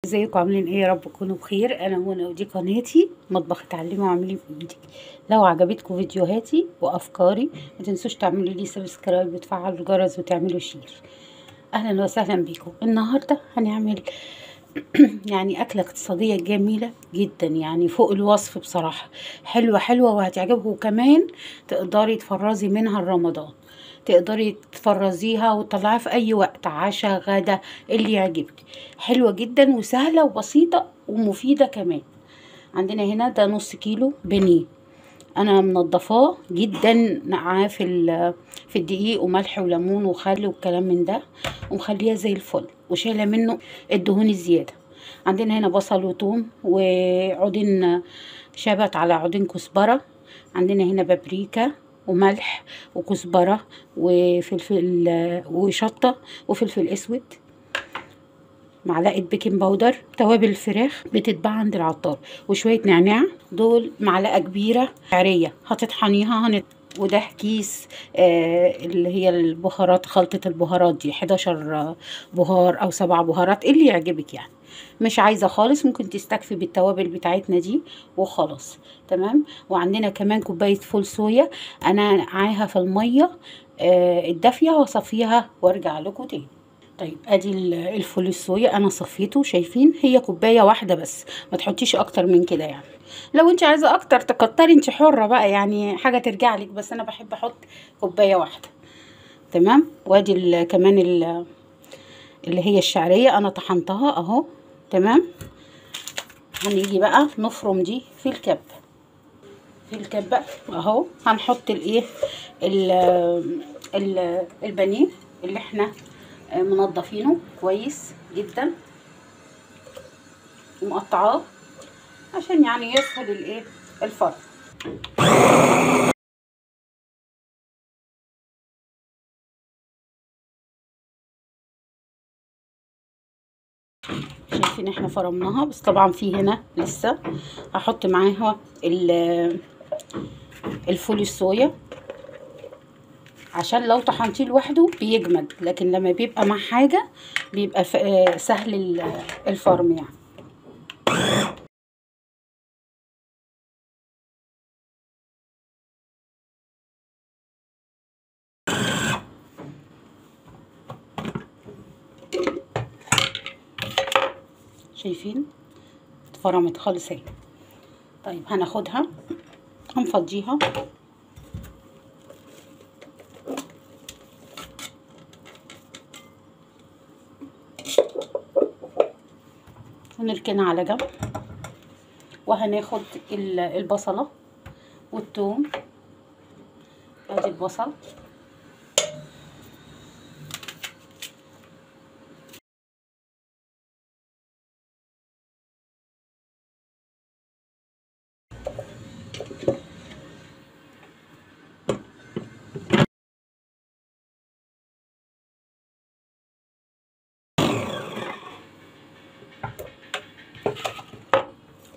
ازيكم عاملين ايه؟ يا رب تكونوا بخير. انا منى ودي قناتي مطبخ اتعلمي واعملي بايدك. لو عجبتكم فيديوهاتي وافكاري ما تنسوش تعملوا لي سبسكرايب وتفعلوا الجرس وتعملوا شير. اهلا وسهلا بكم. النهارده هنعمل يعني اكله اقتصاديه جميله جدا، يعني فوق الوصف بصراحه. حلوه حلوه وهتعجبكم، وكمان تقدري تفرزي منها رمضان. تقدري تفرزيها وتطلعيها في اي وقت، عشاء غدا اللي يعجبك. حلوه جدا وسهله وبسيطه ومفيده كمان. عندنا هنا ده نص كيلو بانيه، انا منضفاه جدا، نقعاه في الدقيق وملح وليمون وخل والكلام من ده، ومخليه زي الفل وشايله منه الدهون الزياده. عندنا هنا بصل وثوم وعودين شبت على عودين كزبره. عندنا هنا بابريكا وملح وكزبره وفلفل وشطه وفلفل اسود، معلقه بيكنج باودر، توابل الفراخ بتتباع عند العطار، وشويه نعناع. دول معلقه كبيره شعريه هتطحنيها وده كيس اللي هي البهارات، خلطه البهارات دي 11 بهار او 7 بهارات اللي يعجبك يعني. مش عايزه خالص ممكن تستكفي بالتوابل بتاعتنا دي وخلاص. تمام. وعندنا كمان كوبايه فول صويا، انا نقعاها في الميه الدافيه واصفيها وارجع لكم تاني. طيب ادي الفول الصويا انا صفيته، شايفين هي كوبايه واحده بس، ما تحطيش اكتر من كده يعني. لو انت عايزه اكتر تكتري، انت حره بقى يعني، حاجه ترجع لك، بس انا بحب احط كوبايه واحده. تمام. وادي كمان اللي هي الشعريه انا طحنتها اهو. تمام. هنيجي بقى نفرم دي في الكبه اهو. هنحط الايه البانيه اللي احنا منضفينه كويس جدا ومقطعاه عشان يعني يسهل الايه الفرن. شايفين احنا فرمناها، بس طبعا في هنا لسه هحط معاها الفول الصويا، عشان لو طحنتيه لوحده بيجمد، لكن لما بيبقى مع حاجه بيبقى سهل الفرم يعني. شايفين اتفرمت خالص اهي. طيب هناخدها هنفضيها ونركنها على جنب. وهناخد البصله والثوم. ادي البصل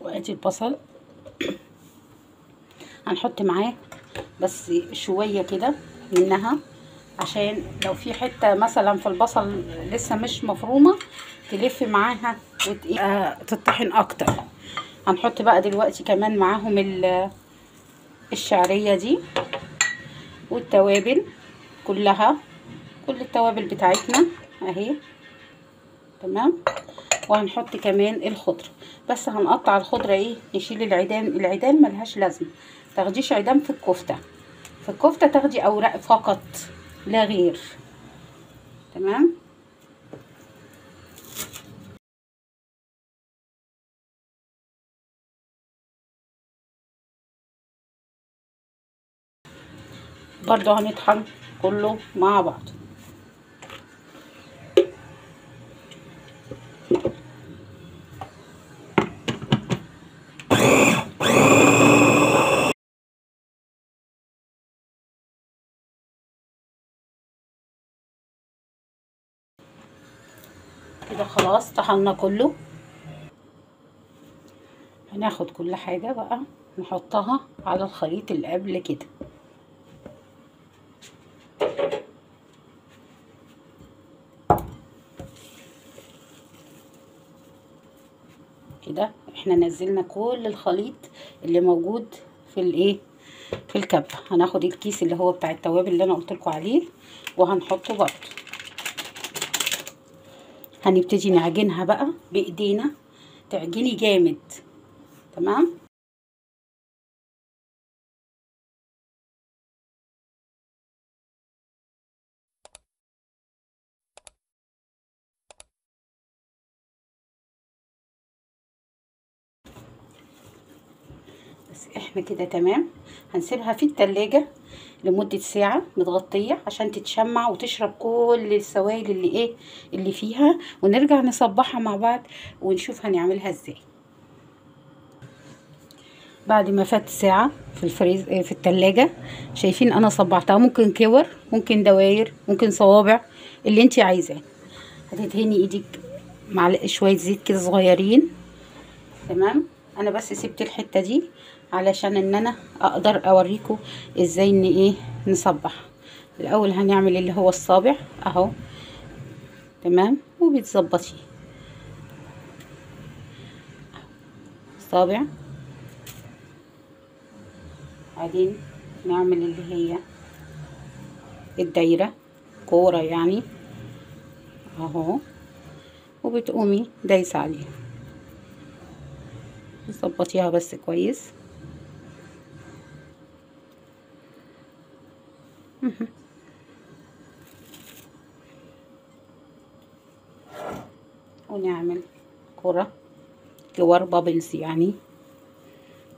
وادي البصل هنحط معاه بس شويه كده منها، عشان لو في حته مثلا في البصل لسه مش مفرومه تلف معاها تطحن اكتر. هنحط بقى دلوقتي كمان معاهم الشعريه دي والتوابل كلها، كل التوابل بتاعتنا اهي. تمام. وهنحط كمان الخضره، بس هنقطع الخضره ايه، نشيل العيدان ملهاش لازمه. تاخديش عيدان في الكفته، في الكفته تاخدي اوراق فقط لا غير. تمام. برضو هنطحن كله مع بعض. كده خلاص طحنا كله. هناخد كل حاجة بقى نحطها على الخليط اللي قبل كده. كده احنا نزلنا كل الخليط اللي موجود في الايه، في الكبه. هناخد الكيس اللي هو بتاع التوابل اللي انا قلت لكم عليه وهنحطه برضه. هنبتدي نعجنها بقى بايدينا، تعجني جامد. تمام. بس احنا كده تمام. هنسيبها في التلاجة لمدة ساعة متغطية عشان تتشمع وتشرب كل السوائل اللي ايه اللي فيها، ونرجع نصبحها مع بعض ونشوف هنعملها ازاي. بعد ما فات ساعة في الفريز في التلاجة، شايفين انا صبعتها. ممكن كور، ممكن دواير، ممكن صوابع، اللي انتي عايزاه. هتدهني ايدك معلقة شوية زيت كده صغيرين. تمام. انا بس سبت الحتة دي علشان ان انا اقدر اوريكم ازاي ان ايه نصبح. الاول هنعمل اللي هو الصابع اهو. تمام. وبتظبطي صابع، بعدين نعمل اللي هي الدايرة، كورة يعني اهو. وبتقومي دايسة عليها، تظبطيها بس كويس. ونعمل كرة، كور بابلز يعني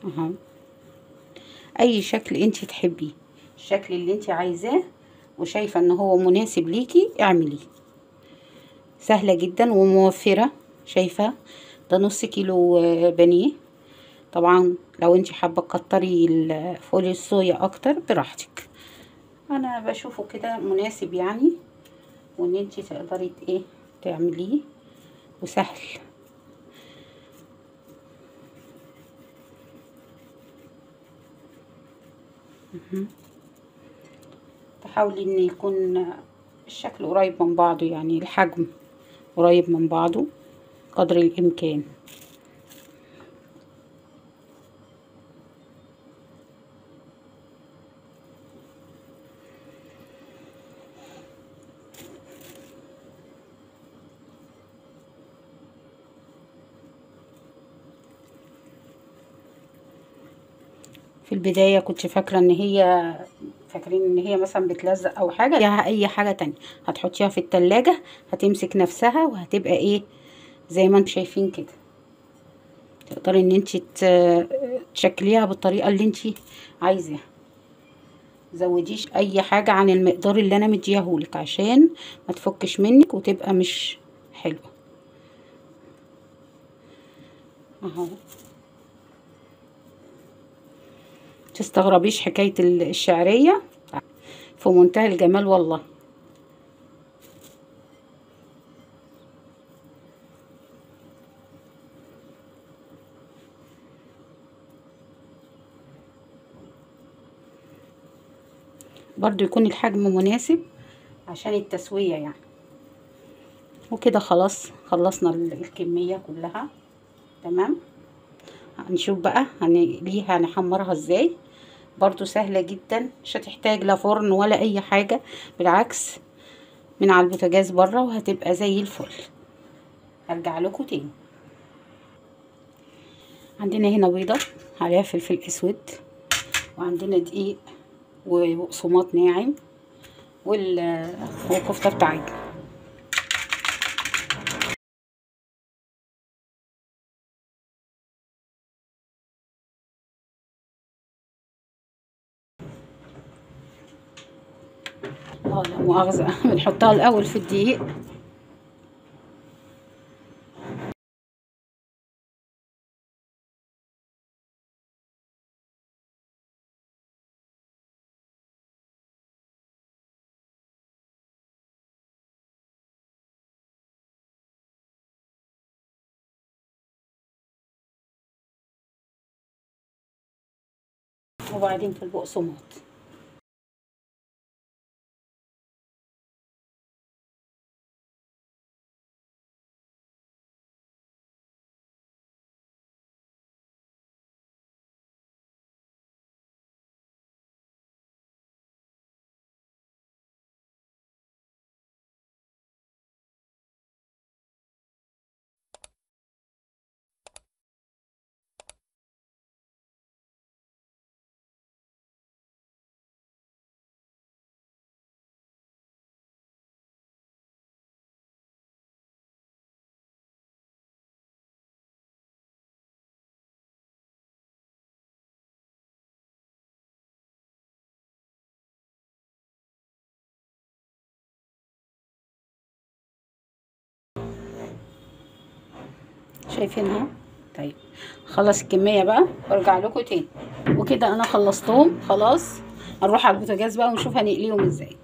اهو. اي شكل انت تحبيه، الشكل اللي انت عايزاه وشايفة ان هو مناسب ليكي اعمليه. سهلة جدا وموفرة. شايفة ده نص كيلو بانيه. طبعا لو انت حابة تكتري فول الصويا اكتر براحتك، انا بشوفه كده مناسب يعني، وان انت تقدري ايه تعمليه وسهل. تحاولي ان يكون الشكل قريب من بعضه، يعني الحجم قريب من بعضه قدر الامكان. في البداية كنت فاكرة ان هي، فاكرين ان هي مثلا بتلزق او حاجة، فيها اي حاجة تانية هتحطيها في التلاجة هتمسك نفسها وهتبقى ايه زي ما انتم شايفين كده. تقدري ان انت تشكليها بالطريقة اللي انت عايزاها. زوديش اي حاجة عن المقدار اللي انا مديهولك عشان ما تفكش منك وتبقى مش حلوة اهو. تستغربيش حكاية الشعرية، في منتهى الجمال والله. برضو يكون الحجم مناسب عشان التسوية يعني. وكده خلاص خلصنا الكمية كلها. تمام. هنشوف بقى ليها هنحمرها ازاي. برضو سهلة جدا، مش هتحتاج لا فرن ولا اي حاجة، بالعكس من على البوتاجاز بره وهتبقى زي الفل. هرجع لكم تاني. عندنا هنا بيضة عليها فلفل اسود، وعندنا دقيق وبقسماط ناعم والكفتة بتاعتنا. اه لا مؤاخذة بنحطها الاول في الدقيق. وبعدين في البقسماط. شايفينها؟ طيب خلص الكميه بقى وارجع لكم تاني. وكده انا خلصتهم خلاص. هنروح على البوتاجاز بقى ونشوف هنقليهم ازاي.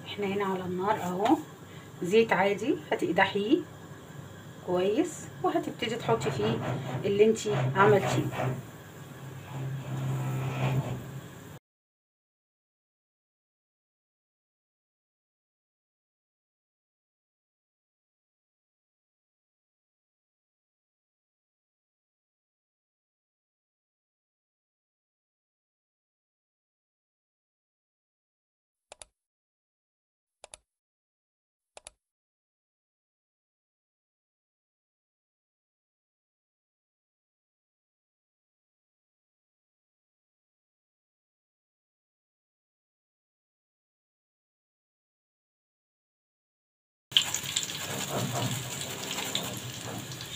احنا هنا على النار اهو، زيت عادي هتقدحيه كويس وهتبتدي تحطي فيه اللي انتي عملتيه.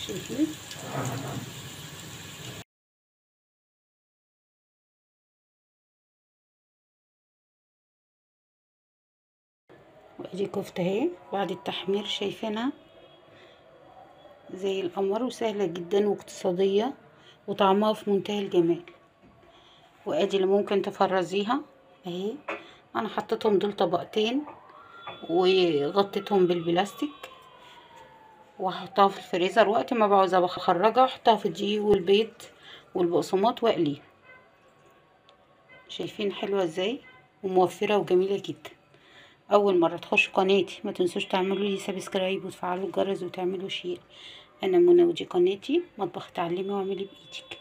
شايفين؟ وادي كفته اهي بعد التحمير، شايفينها زي القمر وسهله جدا واقتصاديه وطعمها في منتهى الجمال. وادي اللي ممكن تفرزيها اهي. انا حطيتهم دول طبقتين وغطيتهم بالبلاستيك وهحطها في الفريزر، وقت ما بعوزها بخرجها احطها في الدقيق والبيض والبقسماط واقليها. شايفين حلوه ازاي وموفره وجميله جدا. اول مره تخشوا قناتي ما تنسوش تعملوا لي سبسكرايب وتفعلوا الجرس وتعملوا شير. انا منى ودي قناتي مطبخ تعلمي واعملي بايدك.